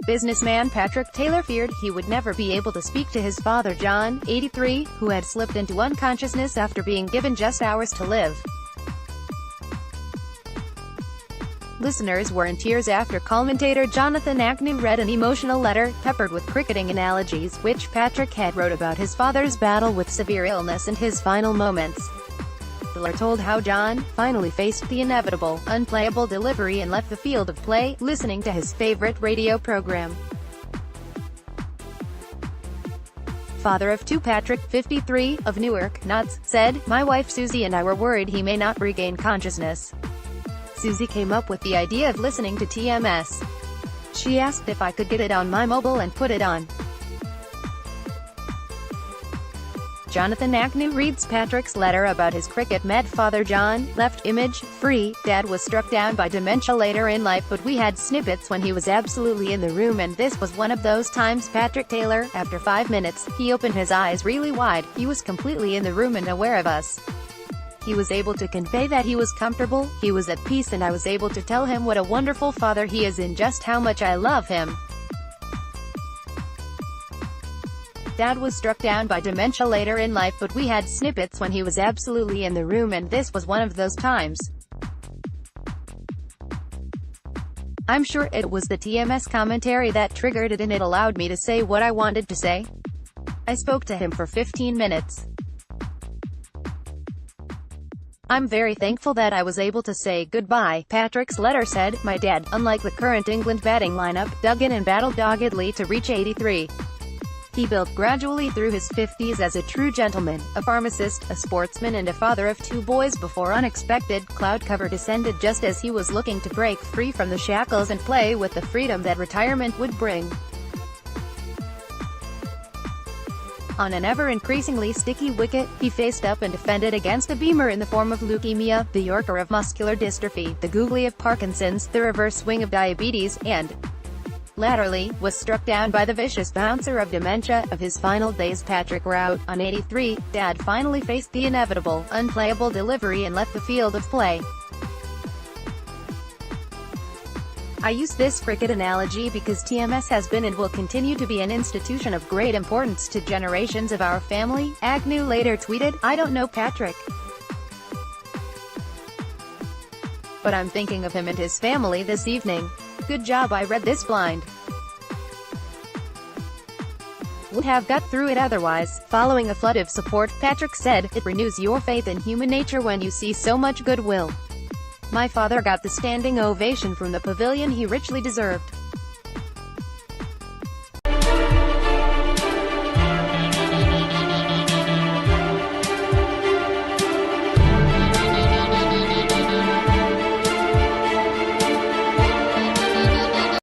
businessman Patrick Taylor feared he would never be able to speak to his father John, 83, who had slipped into unconsciousness after being given just hours to live. Listeners were in tears after commentator Jonathan Agnew read an emotional letter, peppered with cricketing analogies, which Patrick had wrote about his father's battle with severe illness and his final moments. The letter told how John finally faced the inevitable, unplayable delivery and left the field of play, listening to his favorite radio program. Father of two Patrick, 53, of Newark, Notts, said, "My wife Susie and I were worried he may not regain consciousness. Susie came up with the idea of listening to TMS. She asked if I could get it on my mobile and put it on." Jonathan Agnew reads Patrick's letter about his cricket met father John, left image, free. "Dad was struck down by dementia later in life, but we had snippets when he was absolutely in the room, and this was one of those times." Patrick Taylor, after 5 minutes, he opened his eyes really wide. He was completely in the room and aware of us. He was able to convey that he was comfortable, he was at peace, and I was able to tell him what a wonderful father he is and just how much I love him. Dad was struck down by dementia later in life, but we had snippets when he was absolutely in the room, and this was one of those times. I'm sure it was the TMS commentary that triggered it, and it allowed me to say what I wanted to say. I spoke to him for 15 minutes. I'm very thankful that I was able to say goodbye. Patrick's letter said, "My dad, unlike the current England batting lineup, dug in and battled doggedly to reach 83. He built gradually through his 50s as a true gentleman, a pharmacist, a sportsman and a father of two boys before unexpected cloud cover descended just as he was looking to break free from the shackles and play with the freedom that retirement would bring. On an ever-increasingly sticky wicket, he faced up and defended against a beamer in the form of leukemia, the Yorker of muscular dystrophy, the googly of Parkinson's, the reverse swing of diabetes, and, latterly, was struck down by the vicious bouncer of dementia." Of his final days, Patrick wrote, "On 83, Dad finally faced the inevitable, unplayable delivery and left the field of play. I use this cricket analogy because TMS has been and will continue to be an institution of great importance to generations of our family." Agnew later tweeted, "I don't know Patrick, but I'm thinking of him and his family this evening. Good job, I read this blind. Would have got through it otherwise." Following a flood of support, Patrick said, "It renews your faith in human nature when you see so much goodwill. My father got the standing ovation from the pavilion he richly deserved.